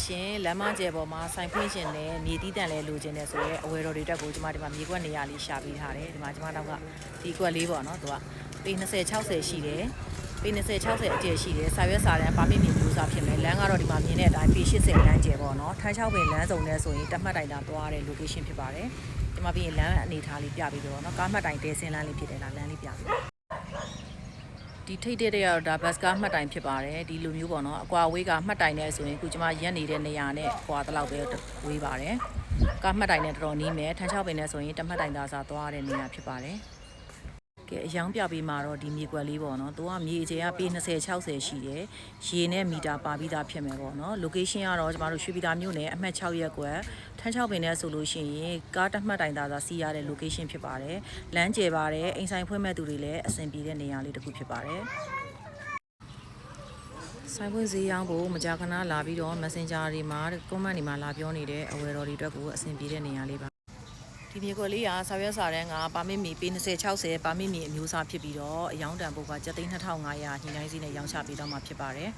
ရှင်လမ်းမကျဲပေါ်မှာဆိုင်ဖွင့်ရှင်နဲ့မြေတီးတန်လဲလိုချင်တယ်ဆိုရဲအဝယ်တော်တွေတက်ကိုကျွန်မဒီမှာမြေကွက်နေရာလေးရှာပေးထားတယ်ဒီမှာကျွန်မတော့ကဒီကွက်လေးပေါ့နော်သူကပေ20 60ရှိတယ်ပေ20 60အကျယ်ရှိတယ်စာရွက်စာတန်းပါမစ်မြေမျိုးစားဖြစ်မယ်လမ်းကတော့ဒီမှာမြင်တဲ့အတိုင်းပေ80လမ်းကျဲပေါ့နော်ထန်း6ပင်လမ်းစုံနဲ့ဆိုရင်တက်မှတ်တိုင်တာသွားတဲ့ location ဖြစ်ပါတယ်ဒီမှာပြီးရင်လမ်းအနေထားလေးပြပေးတော့နော်ကားမှတ်တိုင်တဲစင်းလမ်းလေးဖြစ်တယ်လားလမ်းလေးပြပေးဒီထိတ်တဲ့ရတော့ဒါဘတ်ကားမှတ်တိုင်ဖြစ်ပါတယ်ဒီလိုမျိုးပေါ့နော်အကွာဝေးကမှတ်တိုင်နဲ့ဆိုရင်ခုကျမရက်နေတဲ့နေရာနဲ့ကွာတလောက်ပဲဝေးပါတယ်ကားမှတ်တိုင်နဲ့တော်တော်နီးမယ်ထန်း6ပင်နဲ့ဆိုရင်တမှတ်တိုင်သာစာသွားတဲ့နေရာဖြစ်ပါတယ်ကဲအယောင်ပြပေးမှာတော့ဒီမြေကွက်လေးပေါ့နော်သူကမြေအခြေကပေ20 60ရှိတယ်ရေနဲ့မီတာပါပြီးသားဖြစ်မယ်ပေါ့နော် location ကတော့ကျမတို့ရွှေပြည်သာမြို့နယ်အမှတ်6ရပ်ကွက်ထန်း6ပင်နဲ့ဆိုလို့ရှိရင်ကားတမှတ်တိုင်သာစီးရတဲ့ location ဖြစ်ပါတယ်လမ်းကျယ်ပါတယ်အိမ်ဆိုင်ဖွင့်မဲ့သူတွေလည်းအဆင်ပြေတဲ့နေရာလေးတစ်ခုဖြစ်ပါတယ်ဆိုင်ဖွင့်ဈေးရောင်းဖို့မကြာခဏလာပြီးတော့ Messenger တွေမှာ comment တွေမှာလာပြောနေတဲ့အဝယ်တော်တွေအတွက်ကိုအဆင်ပြေတဲ့နေရာလေးပါဒီမြေကွက်လေးကစာရွက်စာတန်းကပါမစ်မီပေ20 60ပါမစ်မီအမျိုးအစားဖြစ်ပြီးတော့အယောင်တန်ဖို့ကကျပ်သိန်း2500ညှိနှိုင်းစည်းနဲ့ရောင်းချပေးတော့မှာဖြစ်ပါတယ်